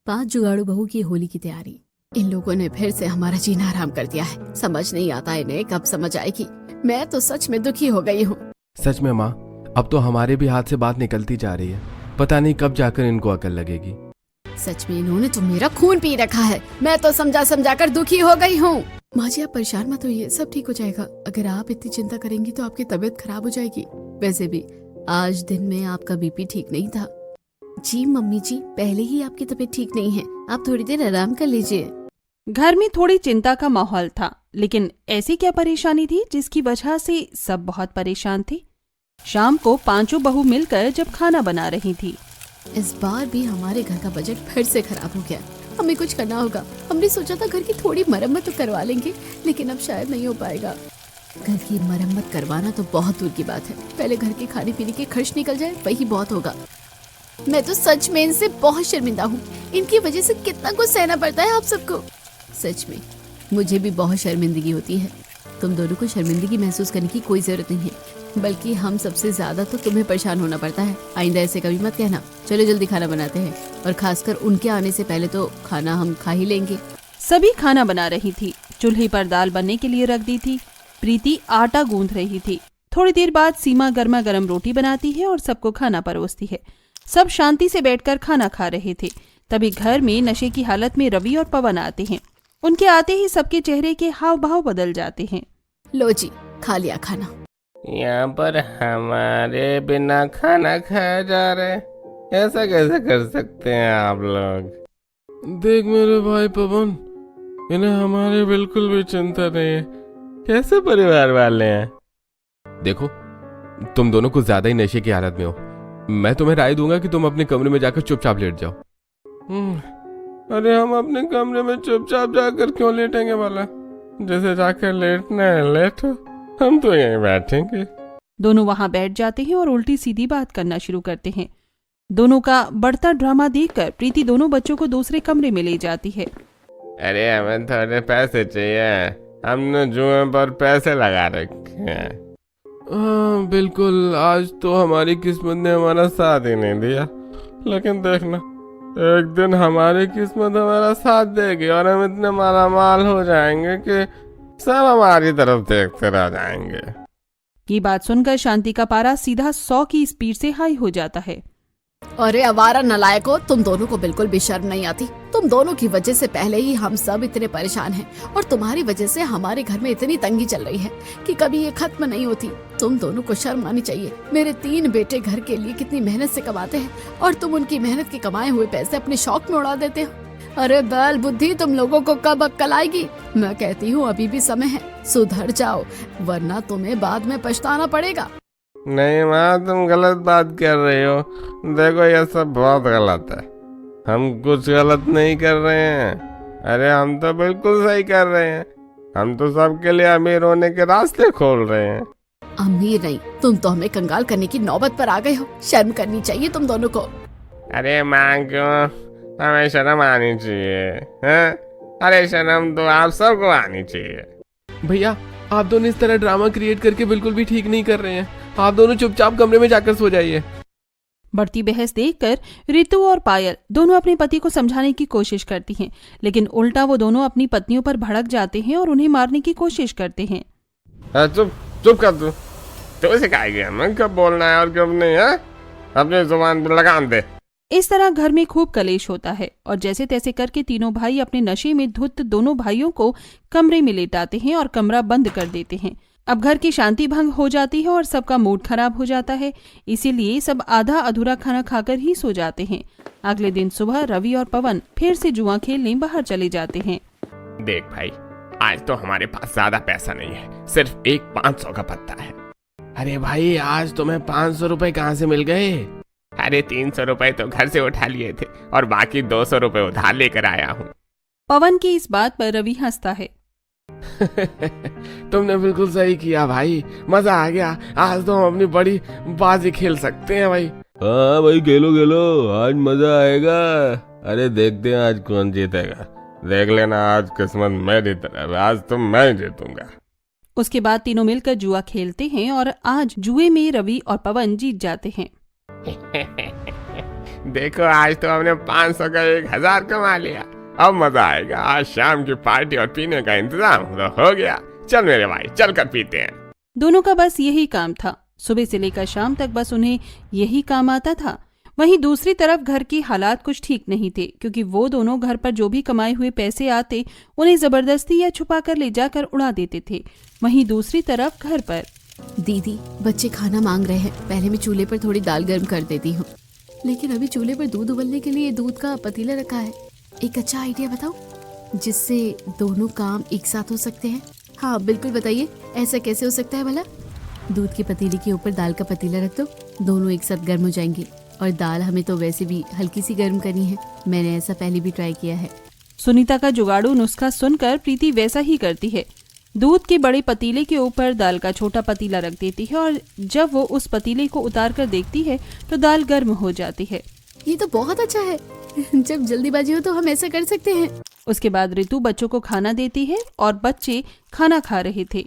5 जुगाड़ू बहू की होली की तैयारी। इन लोगों ने फिर से हमारा जीना हराम कर दिया है। समझ नहीं आता इन्हें कब समझ आएगी। मैं तो सच में दुखी हो गई हूँ। सच में माँ, अब तो हमारे भी हाथ से बात निकलती जा रही है। पता नहीं कब जाकर इनको अकल लगेगी। सच में इन्होंने तो मेरा खून पी रखा है। मैं तो समझा समझा कर दुखी हो गई हूँ। माँ जी आप परेशान मत होइए, सब ठीक हो जाएगा। अगर आप इतनी चिंता करेंगी तो आपकी तबीयत खराब हो जाएगी। वैसे भी आज दिन में आपका बीपी ठीक नहीं था। जी मम्मी जी, पहले ही आपकी तबीयत ठीक नहीं है, आप थोड़ी देर आराम कर लीजिए। घर में थोड़ी चिंता का माहौल था, लेकिन ऐसी क्या परेशानी थी जिसकी वजह से सब बहुत परेशान थे। शाम को पांचों बहू मिलकर जब खाना बना रही थी। इस बार भी हमारे घर का बजट फिर से खराब हो गया। हमें कुछ करना होगा। हमने सोचा था घर की थोड़ी मरम्मत तो करवा लेंगे, लेकिन अब शायद नहीं हो पाएगा। घर की मरम्मत करवाना तो बहुत दूर की बात है, पहले घर के खाने पीने के खर्च निकल जाए वही बहुत होगा। मैं तो सच में इनसे बहुत शर्मिंदा हूँ। इनकी वजह से कितना कुछ सहना पड़ता है आप सबको। सच में मुझे भी बहुत शर्मिंदगी होती है। तुम दोनों को शर्मिंदगी महसूस करने की कोई जरूरत नहीं है, बल्कि हम सबसे ज्यादा तो तुम्हें परेशान होना पड़ता है। आइंदा ऐसे कभी मत कहना। चलो जल्दी खाना बनाते हैं, और खासकर उनके आने से पहले तो खाना हम खा ही लेंगे। सभी खाना बना रही थी। चूल्हे पर दाल बनने के लिए रख दी थी। प्रीति आटा गूंथ रही थी। थोड़ी देर बाद सीमा गर्मा गर्म रोटी बनाती है और सबको खाना परोसती है। सब शांति से बैठकर खाना खा रहे थे। तभी घर में नशे की हालत में रवि और पवन आते हैं। उनके आते ही सबके चेहरे के हाव भाव बदल जाते हैं। लो जी, खा लिया खाना। यहाँ पर हमारे बिना खाना खाया जा रहा है, ऐसा कैसे कर सकते हैं आप लोग? देख मेरे भाई पवन, इन्हें हमारी बिल्कुल भी चिंता नहीं है। कैसे परिवार वाले हैं? देखो, तुम दोनों कुछ ज्यादा ही नशे की हालत में हो। मैं तुम्हें राय दूंगा कि तुम अपने कमरे में जाकर चुपचाप लेट जाओ। अरे हम अपने कमरे में चुपचाप जाकर क्यों लेटेंगे वाला? जैसे जाकर लेटना है लेटो, हम तो यहीं बैठेंगे। दोनों वहां बैठ जाते हैं और उल्टी सीधी बात करना शुरू करते हैं। दोनों का बढ़ता ड्रामा देखकर प्रीति दोनों बच्चों को दूसरे कमरे में ले जाती है। अरे हमें थोड़े पैसे चाहिए, हमने जुए पर पैसे लगा रखे हैं। हाँ बिल्कुल, आज तो हमारी किस्मत ने हमारा साथ ही नहीं दिया। लेकिन देखना, एक दिन हमारी किस्मत हमारा साथ देगी और हम इतने मालामाल हो जाएंगे कि सब हमारी तरफ देखते रह जाएंगे। ये बात सुनकर शांति का पारा सीधा 100 की स्पीड से हाई हो जाता है। अरे आवारा नालायको, तुम दोनों को बिल्कुल भी शर्म नहीं आती। तुम दोनों की वजह से पहले ही हम सब इतने परेशान हैं, और तुम्हारी वजह से हमारे घर में इतनी तंगी चल रही है कि कभी ये खत्म नहीं होती। तुम दोनों को शर्म आनी चाहिए। मेरे 3 बेटे घर के लिए कितनी मेहनत से कमाते हैं, और तुम उनकी मेहनत के कमाए हुए पैसे अपने शौक में उड़ा देते हो। अरे बैल बुद्धि, तुम लोगों को कब अक्ल आएगी? मैं कहती हूँ अभी भी समय है, सुधर जाओ, वरना तुम्हें बाद में पछताना पड़ेगा। नहीं माँ, तुम गलत बात कर रही हो। देखो ये सब बहुत गलत है। हम कुछ गलत नहीं कर रहे हैं। अरे हम तो बिल्कुल सही कर रहे हैं। हम तो सबके लिए अमीर होने के रास्ते खोल रहे हैं। अमीर नहीं, तुम तो हमें कंगाल करने की नौबत पर आ गए हो। शर्म करनी चाहिए तुम दोनों को। अरे माँ क्यों, हमें शर्म आनी चाहिए हैं? अरे शर्म तो आप सबको आनी चाहिए। भैया, आप दोनों इस तरह ड्रामा क्रिएट करके बिल्कुल भी ठीक नहीं कर रहे हैं। आप दोनों चुपचाप कमरे में जाकर सो जाइए। बढ़ती बहस देखकर रितु और पायल दोनों अपने पति को समझाने की कोशिश करती हैं, लेकिन उल्टा वो दोनों अपनी पत्नियों पर भड़क जाते हैं और उन्हें मारने की कोशिश करते हैं। चुप चुप कर तू सिखाएगी हमें कब बोलना है और कब नहीं है? अपनी जुबान पर लगाम दे। इस तरह घर में खूब कलेश होता है, और जैसे तैसे करके तीनों भाई अपने नशे में धुत दोनों भाइयों को कमरे में लेटाते हैं और कमरा बंद कर देते हैं। अब घर की शांति भंग हो जाती है और सबका मूड खराब हो जाता है। इसीलिए सब आधा अधूरा खाना खाकर ही सो जाते हैं। अगले दिन सुबह रवि और पवन फिर से जुआ खेलने बाहर चले जाते हैं। देख भाई, आज तो हमारे पास ज्यादा पैसा नहीं है, सिर्फ एक 500 का पत्ता है। अरे भाई, आज तुम्हें 500 रुपए कहाँ से मिल गए? अरे 300 रुपए तो घर से उठा लिए थे और बाकी 200 रुपए उधार लेकर आया हूँ। पवन की इस बात पर रवि हंसता है। तुमने बिल्कुल सही किया भाई, मजा आ गया। आज तो हम अपनी बड़ी बाजी खेल सकते हैं भाई। हाँ भाई, खेलो खेलो, आज मजा आएगा। अरे देखते हैं आज कौन जीतेगा। देख लेना, आज किस्मत मेरी तरफ, आज तो मैं जीतूंगा। उसके बाद तीनों मिलकर जुआ खेलते हैं और आज जुए में रवि और पवन जीत जाते हैं। देखो आज तो हमने 500 का 1000 कमा लिया। अब मजा आएगा। आज शाम की पार्टी और पीने का इंतजाम तो हो गया। चल मेरे भाई, चल कर पीते हैं। दोनों का बस यही काम था। सुबह से लेकर शाम तक बस उन्हें यही काम आता था। वहीं दूसरी तरफ घर की हालात कुछ ठीक नहीं थे, क्योंकि वो दोनों घर पर जो भी कमाए हुए पैसे आते उन्हें जबरदस्ती या छुपा कर ले जाकर उड़ा देते थे। वहीं दूसरी तरफ घर पर दीदी, बच्चे खाना मांग रहे हैं, पहले मैं चूल्हे पर थोड़ी दाल गर्म कर देती हूँ। लेकिन अभी चूल्हे पर दूध उबलने के लिए दूध का पतीला रखा है। एक अच्छा आइडिया बताओ जिससे दोनों काम एक साथ हो सकते हैं। हाँ बिल्कुल, बताइए ऐसा कैसे हो सकता है भला? दूध के पतीले के ऊपर दाल का पतीला रख दो, दोनों एक साथ गर्म हो जाएंगे। और दाल हमें तो वैसे भी हल्की सी गर्म करनी है, मैंने ऐसा पहले भी ट्राई किया है। सुनीता का जुगाड़ू नुस्खा सुनकर प्रीति वैसा ही करती है। दूध के बड़े पतीले के ऊपर दाल का छोटा पतीला रख देती है और जब वो उस पतीले को उतार कर देखती है तो दाल गर्म हो जाती है। ये तो बहुत अच्छा है। जब जल्दीबाजी हो तो हम ऐसा कर सकते हैं। उसके बाद रितु बच्चों को खाना देती है और बच्चे खाना खा रहे थे।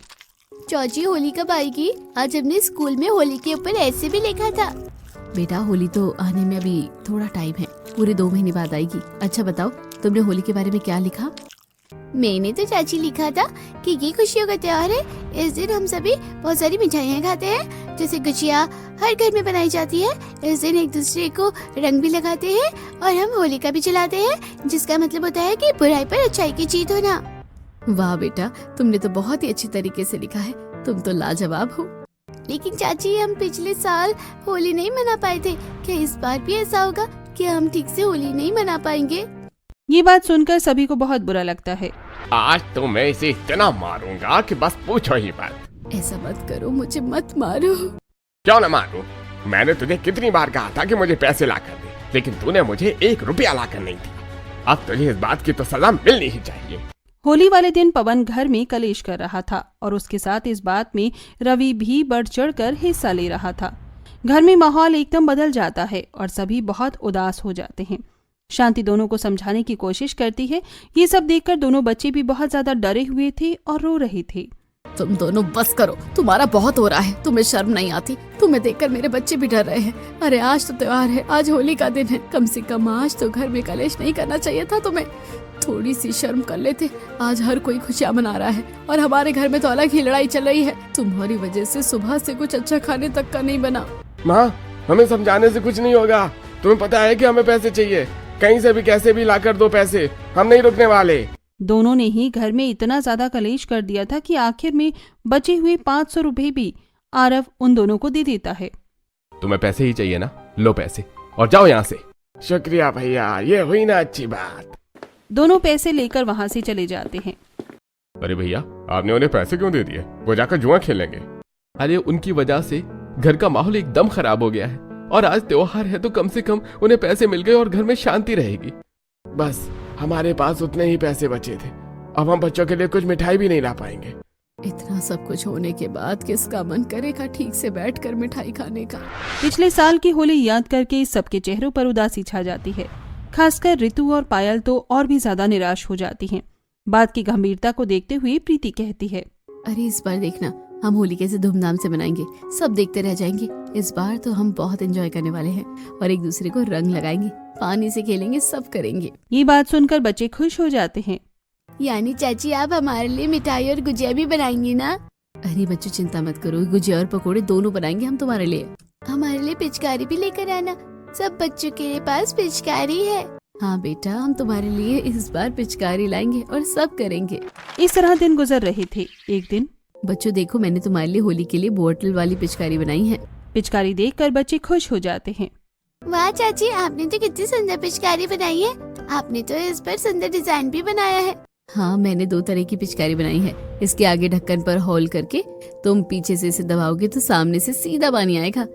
चाची, होली कब आएगी? आज हमने स्कूल में होली के ऊपर ऐसे भी लिखा था। बेटा, होली तो आने में अभी थोड़ा टाइम है, पूरे 2 महीने बाद आएगी। अच्छा बताओ, तुमने होली के बारे में क्या लिखा? मैंने तो चाची लिखा था कि ये खुशियों का त्योहार है। इस दिन हम सभी बहुत सारी मिठाइयाँ खाते हैं, जैसे गुजिया हर घर में बनाई जाती है। इस दिन एक दूसरे को रंग भी लगाते हैं और हम होलिका भी जलाते हैं, जिसका मतलब होता है कि बुराई पर अच्छाई की जीत होना। वाह बेटा, तुमने तो बहुत ही अच्छी तरीके से लिखा है। तुम तो लाजवाब हो। लेकिन चाची, हम पिछले साल होली नहीं मना पाए थे। क्या इस बार भी ऐसा होगा कि हम ठीक से होली नहीं मना पाएंगे? ये बात सुनकर सभी को बहुत बुरा लगता है। आज तो मैं इसे इतना मारूंगा कि बस पूछो ही मत। ऐसा मत करो, मुझे मत मारो। क्यों न मारूं? मैंने तुझे कितनी बार कहा था कि मुझे पैसे ला कर दे, लेकिन तूने मुझे 1 रुपया ला कर नहीं दिया। अब तुझे इस बात की तो सजा मिलनी ही चाहिए। होली वाले दिन पवन घर में कलेश कर रहा था और उसके साथ इस बात में रवि भी बढ़ चढ़कर हिस्सा ले रहा था। घर में माहौल एकदम बदल जाता है और सभी बहुत उदास हो जाते हैं। शांति दोनों को समझाने की कोशिश करती है। ये सब देखकर दोनों बच्चे भी बहुत ज्यादा डरे हुए थे और रो रहे थे। तुम दोनों बस करो, तुम्हारा बहुत हो रहा है। तुम्हें शर्म नहीं आती? तुम्हें देखकर मेरे बच्चे भी डर रहे हैं। अरे आज तो त्योहार है, आज होली का दिन है। कम से कम आज तो घर में कलेश नहीं करना चाहिए था तुम्हें। थोड़ी सी शर्म कर लेते। आज हर कोई खुशियाँ मना रहा है और हमारे घर में तो अलग ही लड़ाई चल रही है। तुम्हारी वजह से सुबह से कुछ अच्छा खाने तक का नहीं बना। माँ, हमें समझाने से कुछ नहीं होगा। तुम्हें पता है कि हमें पैसे चाहिए, कहीं से भी कैसे भी लाकर दो पैसे, हम नहीं रुकने वाले। दोनों ने ही घर में इतना ज्यादा कलेश कर दिया था कि आखिर में बचे हुए 500 रुपए भी आरव उन दोनों को दे देता है। तुम्हें पैसे ही चाहिए ना? लो पैसे और जाओ यहाँ से। शुक्रिया भैया, ये हुई ना अच्छी बात। दोनों पैसे लेकर वहाँ से चले जाते हैं। अरे भैया, आपने उन्हें पैसे क्यों दे दिए? वो जाकर जुआ खेलेंगे। अरे उनकी वजह से घर का माहौल एकदम खराब हो गया है और आज त्योहार है तो कम से कम उन्हें पैसे मिल गए और घर में शांति रहेगी। बस हमारे पास उतने ही पैसे बचे थे, अब हम बच्चों के लिए कुछ मिठाई भी नहीं ला पाएंगे। इतना सब कुछ होने के बाद किसका मन करेगा ठीक से बैठकर मिठाई खाने का? पिछले साल की होली याद करके सबके चेहरों पर उदासी छा जाती है। खासकर रितु और पायल तो और भी ज्यादा निराश हो जाती हैं। बात की गंभीरता को देखते हुए प्रीति कहती है, अरे इस बार देखना, हम होली कैसे धूमधाम से मनाएंगे, सब देखते रह जाएंगे। इस बार तो हम बहुत एंजॉय करने वाले हैं और एक दूसरे को रंग लगाएंगे, पानी से खेलेंगे, सब करेंगे। ये बात सुनकर बच्चे खुश हो जाते हैं। यानी चाची, आप हमारे लिए मिठाई और गुजिया भी बनाएंगी ना? अरे बच्चों, चिंता मत करो, गुजिया और पकोड़े दोनों बनाएंगे हम तुम्हारे लिए। हमारे लिए पिचकारी भी लेकर आना, सब बच्चों के पास पिचकारी है। हाँ बेटा, हम तुम्हारे लिए इस बार पिचकारी लाएंगे और सब करेंगे। इस तरह दिन गुजर रहे थे। एक दिन, बच्चों देखो, मैंने तुम्हारे लिए होली के लिए बोतल वाली पिचकारी बनाई है। पिचकारी देखकर बच्चे खुश हो जाते हैं। वाह चाची, आपने तो कितनी सुंदर पिचकारी बनाई है। आपने तो इस पर सुंदर डिजाइन भी बनाया है। हाँ, मैंने 2 तरह की पिचकारी बनाई है। इसके आगे ढक्कन पर होल करके तुम पीछे से इसे दबाओगे तो सामने से सीधा पानी आएगा।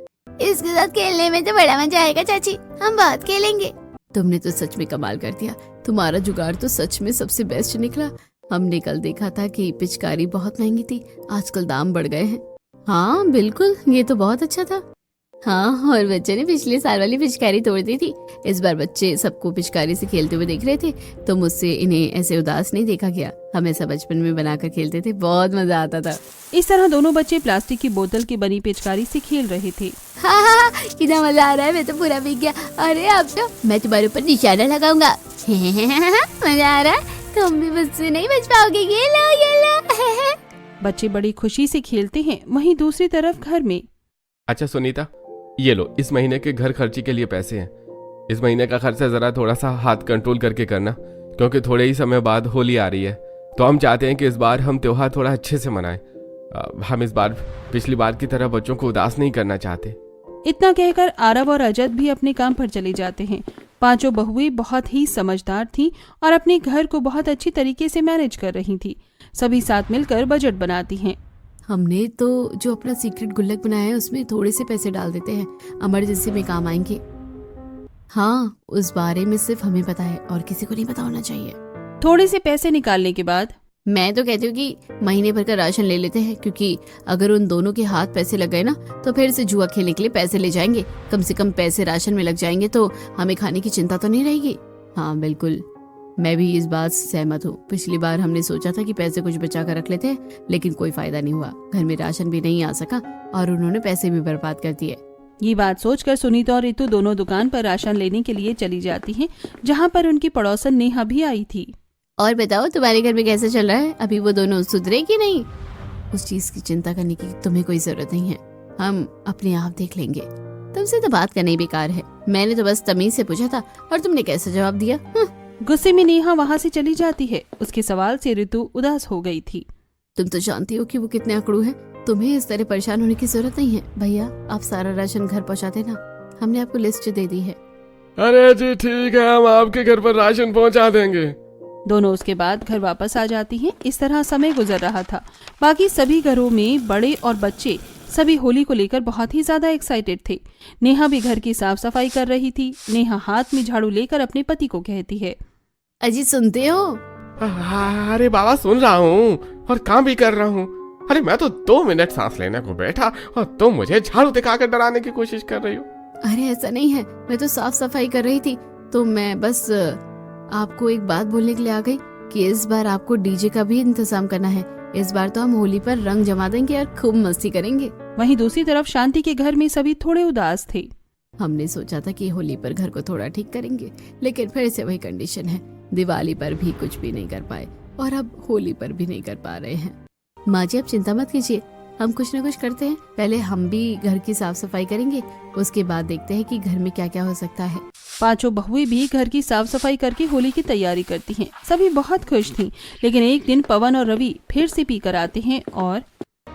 इसके साथ खेलने में तो बड़ा मजा आएगा चाची, हम बहुत खेलेंगे। तुमने तो सच में कमाल कर दिया, तुम्हारा जुगाड़ तो सच में सबसे बेस्ट निकला। हमने कल देखा था कि पिचकारी बहुत महंगी थी, आजकल दाम बढ़ गए हैं। हाँ बिल्कुल, ये तो बहुत अच्छा था। हाँ, और बच्चे ने पिछले साल वाली पिचकारी तोड़ दी थी। इस बार बच्चे सबको पिचकारी से खेलते हुए देख रहे थे, तो मुझसे इन्हें ऐसे उदास नहीं देखा गया। हम ऐसा बचपन में बनाकर खेलते थे, बहुत मजा आता था। इस तरह दोनों बच्चे प्लास्टिक की बोतल की बनी पिचकारी से खेल रहे थे। हाँ हाँ हाँ, कितना मजा आ रहा है, मैं तो पूरा भीग गया। अरे अब तो मैं तुम्हारे ऊपर निशाना लगाऊंगा। मजा आ रहा है, तुम भी मुझसे नहीं बच पाओगे। ये लो। बच्चे बड़ी खुशी से खेलते हैं। वहीं दूसरी तरफ घर में। अच्छा सुनीता, ये लो, इस महीने के घर खर्ची के लिए पैसे हैं। इस महीने का खर्चा जरा थोड़ा सा हाथ कंट्रोल करके करना, क्योंकि थोड़े ही समय बाद होली आ रही है। तो हम चाहते हैं कि इस बार हम त्योहार थोड़ा अच्छे से मनाएं। हम इस बार पिछली बार की तरह बच्चों को उदास नहीं करना चाहते। इतना कहकर आरव और रजत भी अपने काम पर चले जाते हैं। पांचों बहुएं बहुत ही समझदार थीं और अपने घर को बहुत अच्छी तरीके से मैनेज कर रही थी। सभी साथ मिलकर बजट बनाती हैं। हमने तो जो अपना सीक्रेट गुल्लक बनाया है उसमें थोड़े से पैसे डाल देते हैं, इमरजेंसी में काम आएंगे। हाँ, उस बारे में सिर्फ हमें पता है और किसी को नहीं पता होना चाहिए। थोड़े से पैसे निकालने के बाद मैं तो कहती हूँ कि महीने भर का राशन ले लेते हैं, क्योंकि अगर उन दोनों के हाथ पैसे लग गए ना तो फिर से जुआ खेलने के लिए पैसे ले जाएंगे। कम से कम पैसे राशन में लग जाएंगे तो हमें खाने की चिंता तो नहीं रहेगी। हाँ बिल्कुल, मैं भी इस बात से सहमत हूँ। पिछली बार हमने सोचा था कि पैसे कुछ बचा कर रख लेते हैं, लेकिन कोई फायदा नहीं हुआ। घर में राशन भी नहीं आ सका और उन्होंने पैसे भी बर्बाद कर दिए। ये बात सोचकर सुनीता और रितु दोनों दुकान पर राशन लेने के लिए चली जाती हैं, जहाँ पर उनकी पड़ोसन नेहा भी आई थी। और बताओ, तुम्हारे घर में कैसा चल रहा है? अभी वो दोनों सुधरे कि नहीं? उस चीज की चिंता करने की तुम्हें कोई जरूरत नहीं है, हम अपने आप देख लेंगे। तुमसे तो बात करना ही बेकार है। मैंने तो बस तमीज से पूछा था और तुमने कैसे जवाब दिया? गुस्से में नेहा वहाँ से चली जाती है। उसके सवाल से रितु उदास हो गई थी। तुम तो जानती हो कि वो कितने अकड़ू हैं। तुम्हें इस तरह परेशान होने की जरूरत नहीं है। भैया, आप सारा राशन घर पहुँचा देना, हमने आपको लिस्ट दे दी है। अरे जी ठीक है, हम आपके घर पर राशन पहुंचा देंगे। दोनों उसके बाद घर वापस आ जाती हैं। इस तरह समय गुजर रहा था। बाकी सभी घरों में बड़े और बच्चे सभी होली को लेकर बहुत ही ज्यादा एक्साइटेड थे। नेहा भी घर की साफ सफाई कर रही थी। नेहा हाथ में झाड़ू लेकर अपने पति को कहती है, अजी सुनते हो? अरे बाबा सुन रहा हूँ और काम भी कर रहा हूँ। अरे मैं तो 2 मिनट सांस लेने को बैठा और तुम मुझे झाड़ू दिखाकर डराने की कोशिश कर रही हो। अरे ऐसा नहीं है, मैं तो साफ सफाई कर रही थी। तो मैं बस आपको एक बात बोलने के लिए आ गई कि इस बार आपको डीजे का भी इंतजाम करना है। इस बार तो हम होली पर रंग जमा देंगे और खूब मस्ती करेंगे। वहीं दूसरी तरफ शांति के घर में सभी थोड़े उदास थे। हमने सोचा था कि होली पर घर को थोड़ा ठीक करेंगे, लेकिन फिर से वही कंडीशन है। दिवाली पर भी कुछ भी नहीं कर पाए और अब होली पर भी नहीं कर पा रहे हैं। माँ जी, आप चिंता मत कीजिए, हम कुछ न कुछ करते हैं। पहले हम भी घर की साफ सफाई करेंगे, उसके बाद देखते हैं कि घर में क्या क्या हो सकता है। पांचों बहुएं भी घर की साफ सफाई करके होली की तैयारी करती हैं। सभी बहुत खुश थीं, लेकिन एक दिन पवन और रवि फिर से पी कर आते हैं और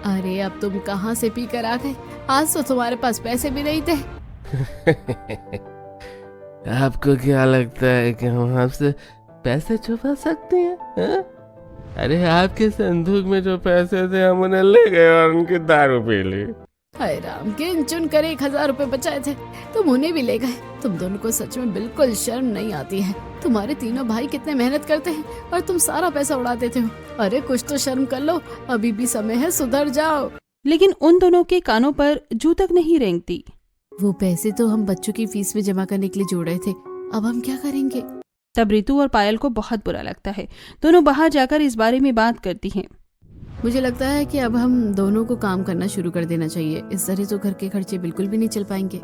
अरे अब तुम कहाँ से पी कर आ गए? आज तो तुम्हारे पास पैसे भी नहीं थे। आपको क्या लगता है कि हम आपसे पैसे छुपा सकते हैं? हा? अरे आपके संदूक में जो पैसे थे हम उन्हें ले गए और उनकी दारू पी ली। हाय राम, गिन चुन कर 1000 रुपए बचाए थे, तुम उन्हें भी ले गए। तुम दोनों को सच में बिल्कुल शर्म नहीं आती है। तुम्हारे तीनों भाई कितने मेहनत करते हैं और तुम सारा पैसा उड़ा देते हो। अरे कुछ तो शर्म कर लो, अभी भी समय है, सुधर जाओ। लेकिन उन दोनों के कानों पर जू तक नहीं रेंगती। वो पैसे तो हम बच्चों की फीस में जमा करने के लिए जोड़े थे, अब हम क्या करेंगे? तब रितु और पायल को बहुत बुरा लगता है। दोनों बाहर जाकर इस बारे में बात करती हैं। मुझे लगता है कि अब हम दोनों को काम करना शुरू कर देना चाहिए। इस तरह तो घर के खर्चे बिल्कुल भी नहीं चल पाएंगे।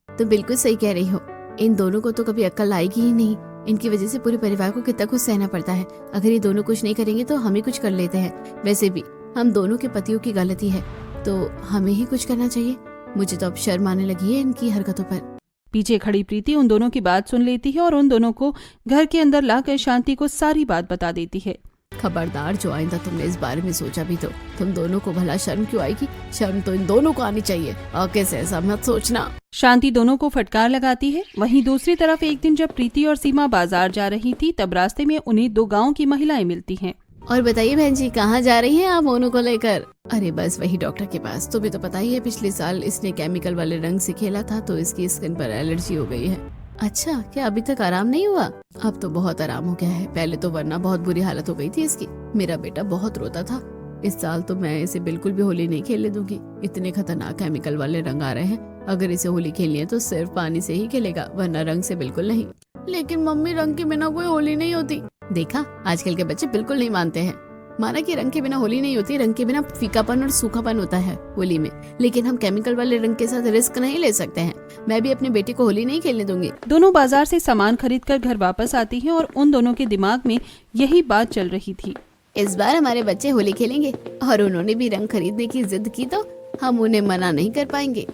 तो बिल्कुल सही कह रही हो, इन दोनों को तो कभी अक्ल आएगी ही नहीं। इनकी वजह से पूरे परिवार को कितना कुछ सहना पड़ता है। अगर ये दोनों कुछ नहीं करेंगे तो हम ही कुछ कर लेते हैं। वैसे भी हम दोनों के पतियों की गलती है, तो हमें ही कुछ करना चाहिए। मुझे तो अब शर्म आने लगी है इनकी हरकतों पर। पीछे खड़ी प्रीति उन दोनों की बात सुन लेती है और उन दोनों को घर के अंदर लाकर शांति को सारी बात बता देती है। खबरदार, जो आइंदा तुमने इस बारे में सोचा भी तो तुम दोनों को भला शर्म क्यों आएगी? शर्म तो इन दोनों को आनी चाहिए और कैसे ऐसा मत सोचना। शांति दोनों को फटकार लगाती है। वहीं दूसरी तरफ एक दिन जब प्रीति और सीमा बाजार जा रही थी, तब रास्ते में उन्हें 2 गाँव की महिलाएं मिलती हैं। और बताइए बहन जी, कहाँ जा रही हैं आप मोनू को लेकर? अरे बस वही डॉक्टर के पास। तुम्हें तो पता ही है, पिछले साल इसने केमिकल वाले रंग से खेला था तो इसकी स्किन पर एलर्जी हो गई है। अच्छा, क्या अभी तक आराम नहीं हुआ? अब तो बहुत आराम हो गया है, पहले तो वरना बहुत बुरी हालत हो गई थी इसकी। मेरा बेटा बहुत रोता था, इस साल तो मैं इसे बिल्कुल भी होली नहीं खेलने दूंगी। इतने खतरनाक केमिकल वाले रंग आ रहे हैं। अगर इसे होली खेलनी है तो सिर्फ पानी से ही खेलेगा, वरना रंग से बिल्कुल नहीं। लेकिन मम्मी, रंग के बिना कोई होली नहीं होती। देखा, आजकल के बच्चे बिल्कुल नहीं मानते हैं। माना कि रंग के बिना होली नहीं होती, रंग के बिना फीकापन और सूखापन होता है होली में। लेकिन हम केमिकल वाले रंग के साथ रिस्क नहीं ले सकते हैं। मैं भी अपने बेटे को होली नहीं खेलने दूंगी। दोनों बाजार से सामान खरीदकर घर वापस आती हैं और उन दोनों के दिमाग में यही बात चल रही थी। इस बार हमारे बच्चे होली खेलेंगे और उन्होंने भी रंग खरीदने की जिद की तो हम उन्हें मना नहीं कर पाएंगे।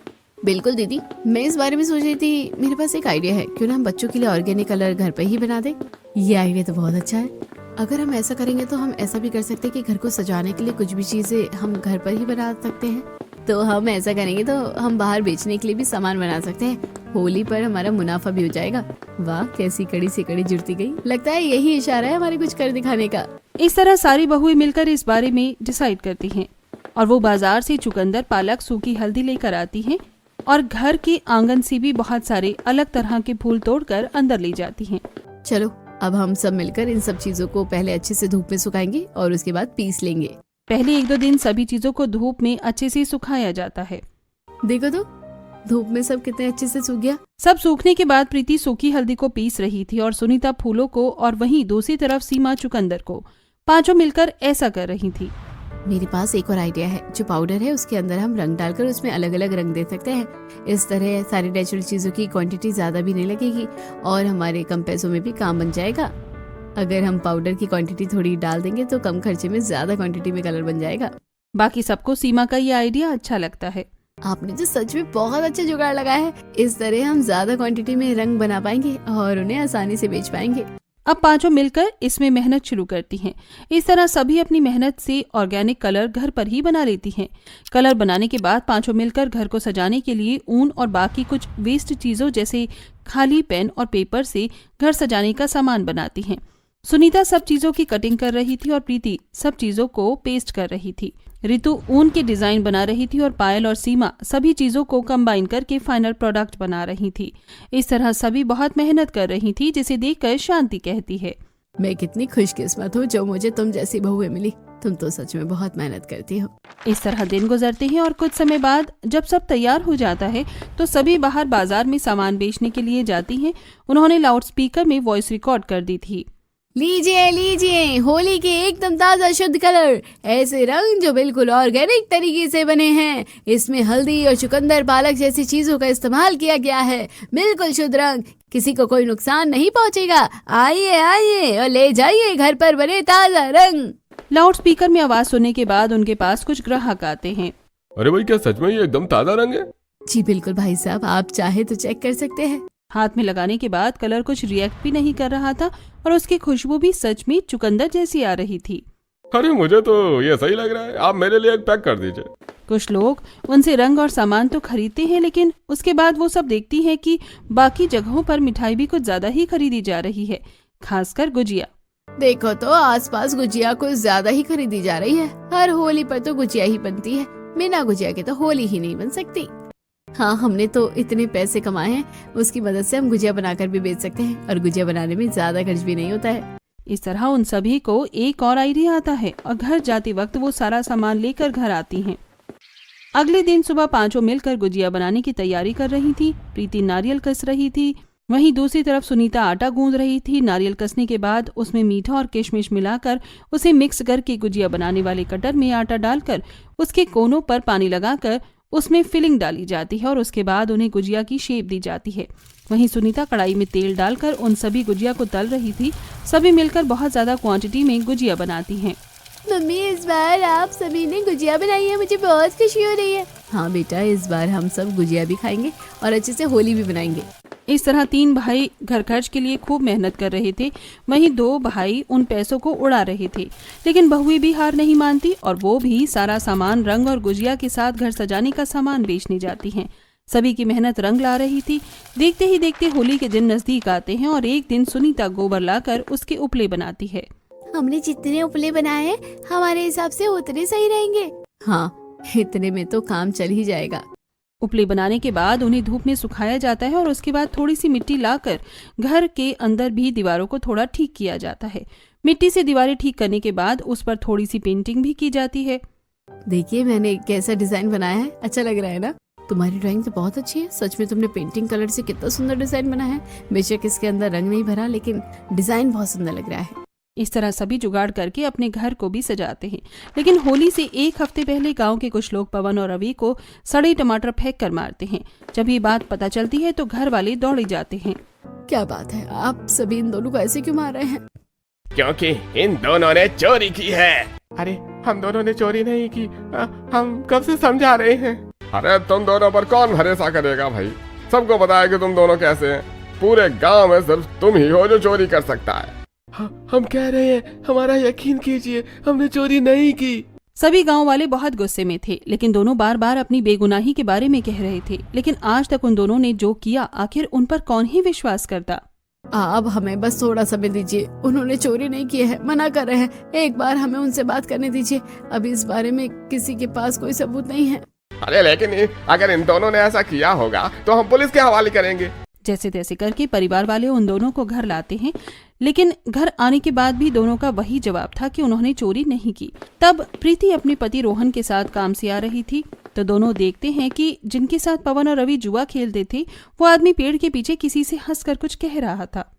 बिल्कुल दीदी, मैं इस बारे में सोच रही थी, मेरे पास एक आइडिया है। क्यों ना हम बच्चों के लिए ऑर्गेनिक कलर घर पे ही बना दे। ये आइडिया तो बहुत अच्छा है। अगर हम ऐसा करेंगे तो हम ऐसा भी कर सकते हैं कि घर को सजाने के लिए कुछ भी चीजें हम घर पर ही बना सकते हैं। तो हम ऐसा करेंगे तो हम बाहर बेचने के लिए भी सामान बना सकते हैं। होली पर हमारा मुनाफा भी हो जाएगा। वाह, कैसी कड़ी से कड़ी जुड़ती गई। लगता है यही इशारा है हमारे कुछ कर दिखाने का। इस तरह सारी बहुएं मिलकर इस बारे में डिसाइड करती हैं और वो बाजार से चुकंदर, पालक, सूखी हल्दी लेकर आती हैं और घर के आंगन से भी बहुत सारे अलग तरह के फूल तोड़कर अंदर ले जाती हैं। चलो, अब हम सब मिलकर इन सब चीजों को पहले अच्छे से धूप में सुखाएंगे और उसके बाद पीस लेंगे। पहले 1-2 दिन सभी चीजों को धूप में अच्छे से सुखाया जाता है। देखो तो, धूप में सब कितने अच्छे से सूख गया। सब सूखने के बाद प्रीति सूखी हल्दी को पीस रही थी और सुनीता फूलों को और वहीं दूसरी तरफ सीमा चुकंदर को। पांचों मिलकर ऐसा कर रही थी। मेरे पास एक और आइडिया है। जो पाउडर है उसके अंदर हम रंग डालकर उसमें अलग अलग रंग दे सकते हैं। इस तरह सारी नेचुरल चीजों की क्वांटिटी ज्यादा भी नहीं लगेगी और हमारे कम पैसों में भी काम बन जाएगा। अगर हम पाउडर की क्वांटिटी थोड़ी डाल देंगे तो कम खर्चे में ज्यादा क्वांटिटी में कलर बन जाएगा। बाकी सबको सीमा का ये आइडिया अच्छा लगता है। आपने तो सच में बहुत अच्छा जुगाड़ लगाया है। इस तरह हम ज्यादा क्वांटिटी में रंग बना पाएंगे और उन्हें आसानी से बेच पाएंगे। अब पांचों मिलकर इसमें मेहनत शुरू करती हैं। इस तरह सभी अपनी मेहनत से ऑर्गेनिक कलर घर पर ही बना लेती हैं। कलर बनाने के बाद पांचों मिलकर घर को सजाने के लिए ऊन और बाकी कुछ वेस्ट चीजों जैसे खाली पेन और पेपर से घर सजाने का सामान बनाती हैं। सुनीता सब चीजों की कटिंग कर रही थी और प्रीति सब चीजों को पेस्ट कर रही थी। रितु ऊन के डिजाइन बना रही थी और पायल और सीमा सभी चीजों को कंबाइन करके फाइनल प्रोडक्ट बना रही थी। इस तरह सभी बहुत मेहनत कर रही थी, जिसे देखकर शांति कहती है, मैं कितनी खुशकिस्मत हूँ जो मुझे तुम जैसी बहुएं मिली। तुम तो सच में बहुत मेहनत करती हो। इस तरह दिन गुजरते हैं और कुछ समय बाद जब सब तैयार हो जाता है तो सभी बाहर बाजार में सामान बेचने के लिए जाती हैं। उन्होंने लाउड स्पीकर में वॉइस रिकॉर्ड कर दी थी। लीजिए लीजिए, होली के एकदम ताजा शुद्ध कलर, ऐसे रंग जो बिल्कुल ऑर्गेनिक तरीके से बने हैं। इसमें हल्दी और चुकंदर, पालक जैसी चीजों का इस्तेमाल किया गया है। बिल्कुल शुद्ध रंग, किसी को कोई नुकसान नहीं पहुंचेगा। आइए आइए और ले जाइए घर पर बने ताजा रंग। लाउड स्पीकर में आवाज सुनने के बाद उनके पास कुछ ग्राहक आते हैं। अरे भाई, क्या सच में ये एकदम ताजा रंग है? जी बिल्कुल भाई साहब, आप चाहे तो चेक कर सकते हैं। हाथ में लगाने के बाद कलर कुछ रिएक्ट भी नहीं कर रहा था और उसकी खुशबू भी सच में चुकंदर जैसी आ रही थी। अरे मुझे तो ये सही लग रहा है, आप मेरे लिए एक पैक कर दीजिए। कुछ लोग उनसे रंग और सामान तो खरीदते हैं, लेकिन उसके बाद वो सब देखती हैं कि बाकी जगहों पर मिठाई भी कुछ ज्यादा ही खरीदी जा रही है, खासकर गुजिया। देखो तो आसपास गुजिया कुछ ज्यादा ही खरीदी जा रही है। हर होली पर तो गुजिया ही बनती है। बिना गुजिया के तो होली ही नहीं बन सकती। हाँ, हमने तो इतने पैसे कमाए हैं, उसकी मदद से हम गुजिया बनाकर भी बेच सकते हैं और गुजिया बनाने में ज्यादा खर्च भी नहीं होता है। इस तरह उन सभी को एक और आइडिया आता है और घर जाते वक्त वो सारा सामान लेकर घर आती हैं। अगले दिन सुबह पांचों मिलकर गुजिया बनाने की तैयारी कर रही थी। प्रीति नारियल कस रही थी, वहीं दूसरी तरफ सुनीता आटा गूंद रही थी। नारियल कसने के बाद उसमें मीठा और किशमिश मिलाकर उसे मिक्स करके गुजिया बनाने वाले कटर में आटा डालकर उसके कोनों पर पानी लगाकर उसमें फिलिंग डाली जाती है और उसके बाद उन्हें गुजिया की शेप दी जाती है। वहीं सुनीता कढ़ाई में तेल डालकर उन सभी गुजिया को तल रही थी। सभी मिलकर बहुत ज्यादा क्वांटिटी में गुजिया बनाती हैं। मम्मी, इस बार आप सभी ने गुजिया बनाई है, मुझे बहुत खुशी हो रही है। हाँ बेटा, इस बार हम सब गुजिया भी खाएंगे और अच्छे से होली भी बनाएंगे। इस तरह 3 भाई घर खर्च के लिए खूब मेहनत कर रहे थे, वहीं 2 भाई उन पैसों को उड़ा रहे थे। लेकिन बहुएं भी हार नहीं मानती और वो भी सारा सामान रंग और गुजिया के साथ घर सजाने का सामान बेचने जाती हैं। सभी की मेहनत रंग ला रही थी। देखते ही देखते होली के दिन नजदीक आते हैं और एक दिन सुनीता गोबर लाकर उसके उपले बनाती है। हमने जितने उपले बनाए हैं हमारे हिसाब से उतने सही रहेंगे। हाँ, इतने में तो काम चल ही जाएगा। उपले बनाने के बाद उन्हें धूप में सुखाया जाता है और उसके बाद थोड़ी सी मिट्टी लाकर घर के अंदर भी दीवारों को थोड़ा ठीक किया जाता है। मिट्टी से दीवारें ठीक करने के बाद उस पर थोड़ी सी पेंटिंग भी की जाती है। देखिए मैंने कैसा डिजाइन बनाया है, अच्छा लग रहा है ना? तुम्हारी ड्राइंग तो बहुत अच्छी है। सच में तुमने पेंटिंग कलर से कितना सुंदर डिजाइन बनाया है। बेशक इसके अंदर रंग नहीं भरा, लेकिन डिजाइन बहुत सुंदर लग रहा है। इस तरह सभी जुगाड़ करके अपने घर को भी सजाते हैं। लेकिन होली से एक हफ्ते पहले गांव के कुछ लोग पवन और रवि को सड़े टमाटर फेंक कर मारते हैं। जब ये बात पता चलती है तो घर वाले दौड़े जाते हैं। क्या बात है, आप सभी इन दोनों को ऐसे क्यों मार रहे हैं? क्योंकि इन दोनों ने चोरी की है। अरे हम दोनों ने चोरी नहीं की, हम कब से समझा रहे हैं। अरे तुम दोनों पर कौन भरोसा करेगा भाई? सबको पता है कि तुम दोनों कैसे हैं। पूरे गांव में सिर्फ तुम ही हो जो चोरी कर सकता है। हम कह रहे हैं, हमारा यकीन कीजिए, हमने चोरी नहीं की। सभी गांव वाले बहुत गुस्से में थे, लेकिन दोनों बार बार अपनी बेगुनाही के बारे में कह रहे थे। लेकिन आज तक उन दोनों ने जो किया, आखिर उन पर कौन ही विश्वास करता। आप हमें बस थोड़ा समय दीजिए। उन्होंने चोरी नहीं की है, मना कर रहे हैं। एक बार हमें उनसे बात करने दीजिए। अभी इस बारे में किसी के पास कोई सबूत नहीं है। अरे लेकिन अगर इन दोनों ने ऐसा किया होगा तो हम पुलिस के हवाले करेंगे। जैसे तैसे करके परिवार वाले उन दोनों को घर लाते हैं, लेकिन घर आने के बाद भी दोनों का वही जवाब था कि उन्होंने चोरी नहीं की। तब प्रीति अपने पति रोहन के साथ काम से आ रही थी तो दोनों देखते हैं कि जिनके साथ पवन और रवि जुआ खेलते थे, वो आदमी पेड़ के पीछे किसी से हंसकर कुछ कह रहा था।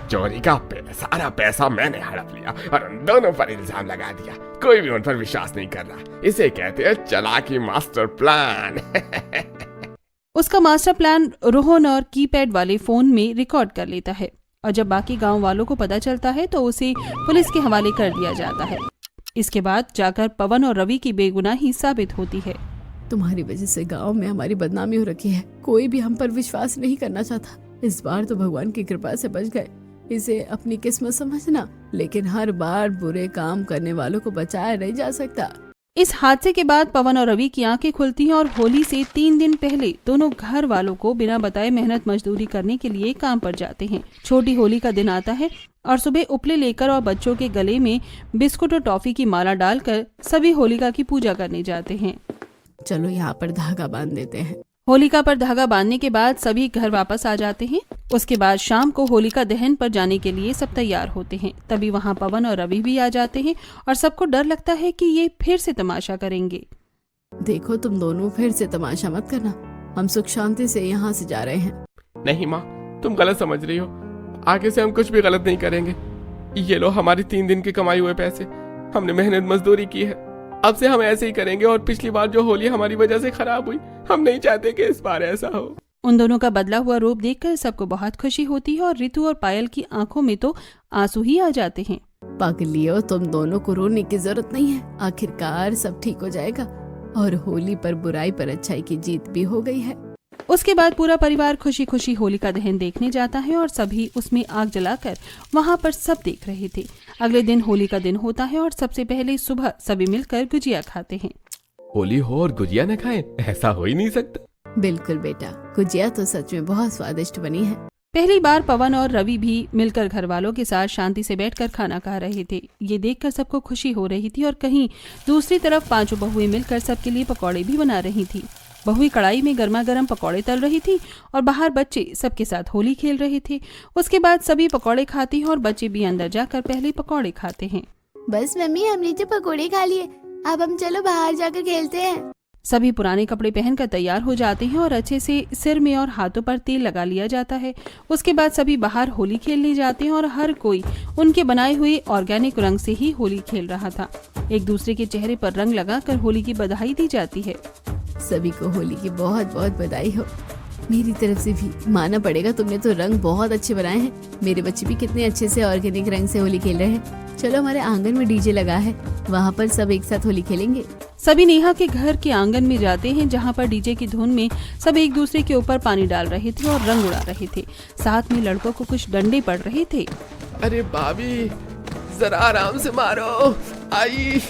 चोरी का सारा पैसा मैंने हड़प लिया और उन दोनों पर इल्जाम लगा दिया। कोई भी उन पर विश्वास नहीं कर रहा। इसे कहते हैं चालाकी मास्टर प्लान। उसका मास्टर प्लान रोहन और कीपैड वाले फोन में रिकॉर्ड कर लेता है और जब बाकी गांव वालों को पता चलता है तो उसे पुलिस के हवाले कर दिया जाता है। इसके बाद जाकर पवन और रवि की बेगुनाही साबित होती है। तुम्हारी वजह से गांव में हमारी बदनामी हो रखी है। कोई भी हम पर विश्वास नहीं करना चाहता। इस बार तो भगवान की कृपा से बच गए। इसे अपनी किस्मत समझना, लेकिन हर बार बुरे काम करने वालों को बचाया नहीं जा सकता। इस हादसे के बाद पवन और रवि की आंखें खुलती हैं और होली से 3 दिन पहले दोनों घर वालों को बिना बताए मेहनत मजदूरी करने के लिए काम पर जाते हैं। छोटी होली का दिन आता है और सुबह उपले लेकर और बच्चों के गले में बिस्कुट और टॉफी की माला डालकर सभी होलिका की पूजा करने जाते हैं। चलो यहाँ पर धागा बांध देते हैं। होलिका पर धागा बांधने के बाद सभी घर वापस आ जाते हैं। उसके बाद शाम को होलिका दहन पर जाने के लिए सब तैयार होते हैं। तभी वहाँ पवन और रवि भी आ जाते हैं और सबको डर लगता है कि ये फिर से तमाशा करेंगे। देखो तुम दोनों फिर से तमाशा मत करना। हम सुख शांति से यहाँ से जा रहे हैं। नहीं माँ, तुम गलत समझ रही हो। आगे से हम कुछ भी गलत नहीं करेंगे। ये लो हमारी 3 दिन की कमाई हुए पैसे। हमने मेहनत मजदूरी की है। अब से हम ऐसे ही करेंगे। और पिछली बार जो होली हमारी वजह से खराब हुई, हम नहीं चाहते कि इस बार ऐसा हो। उन दोनों का बदला हुआ रूप देखकर सबको बहुत खुशी होती है और रितु और पायल की आंखों में तो आंसू ही आ जाते हैं। पागलियो, तुम दोनों को रोने की जरूरत नहीं है। आखिरकार सब ठीक हो जाएगा और होली पर बुराई पर अच्छाई की जीत भी हो गई है। उसके बाद पूरा परिवार खुशी खुशी होलिका दहन देखने जाता है और सभी उसमें आग जलाकर वहाँ पर सब देख रहे थे। अगले दिन होली का दिन होता है और सबसे पहले सुबह सभी मिलकर गुजिया खाते हैं। होली हो और गुजिया न खाएं, ऐसा हो ही नहीं सकता। बिल्कुल बेटा, गुजिया तो सच में बहुत स्वादिष्ट बनी है। पहली बार पवन और रवि भी मिलकर घर वालों के साथ शांति से बैठकर खाना खा रहे थे। ये देखकर सबको खुशी हो रही थी और कहीं दूसरी तरफ 5 बहुएं मिलकर सबके लिए पकौड़े भी बना रही थी। बहुएं कढ़ाई में गर्मा गर्म पकौड़े तल रही थी और बाहर बच्चे सबके साथ होली खेल रहे थे। उसके बाद सभी पकौड़े खाते हैं और बच्चे भी अंदर जाकर पहले पकौड़े खाते हैं। बस मम्मी, हमने तो पकौड़े खा लिए, अब हम चलो बाहर जाकर खेलते हैं। सभी पुराने कपड़े पहनकर तैयार हो जाते हैं और अच्छे से सिर में और हाथों पर तेल लगा लिया जाता है। उसके बाद सभी बाहर होली खेलने जाते हैं और हर कोई उनके बनाए हुए ऑर्गेनिक रंग से ही होली खेल रहा था। एक दूसरे के चेहरे पर रंग लगाकर होली की बधाई दी जाती है। सभी को होली की बहुत बहुत बधाई हो। मेरी तरफ से भी मानना पड़ेगा, तुमने तो रंग बहुत अच्छे बनाए हैं। मेरे बच्चे भी कितने अच्छे से ऑर्गेनिक रंग से होली खेल रहे हैं। चलो हमारे आंगन में डीजे लगा है, वहाँ पर सब एक साथ होली खेलेंगे। सभी नेहा के घर के आंगन में जाते हैं जहाँ पर डीजे की धुन में सब एक दूसरे के ऊपर पानी डाल रहे थे और रंग उड़ा रहे थे। साथ में लड़कों को कुछ डंडे पड़ रहे थे। अरे भाभी, जरा आराम से मारो। आई,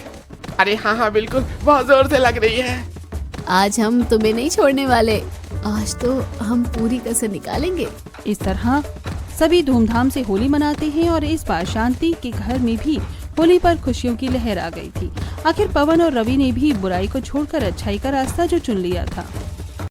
अरे हाँ बिल्कुल, बहुत जोर से लग रही है। आज हम तुम्हें नहीं छोड़ने वाले। आज तो हम पूरी कसर निकालेंगे। इस तरह सभी धूमधाम से होली मनाते हैं और इस बार शांति के घर में भी होली पर खुशियों की लहर आ गई थी। आखिर पवन और रवि ने भी बुराई को छोड़कर अच्छाई का रास्ता जो चुन लिया था।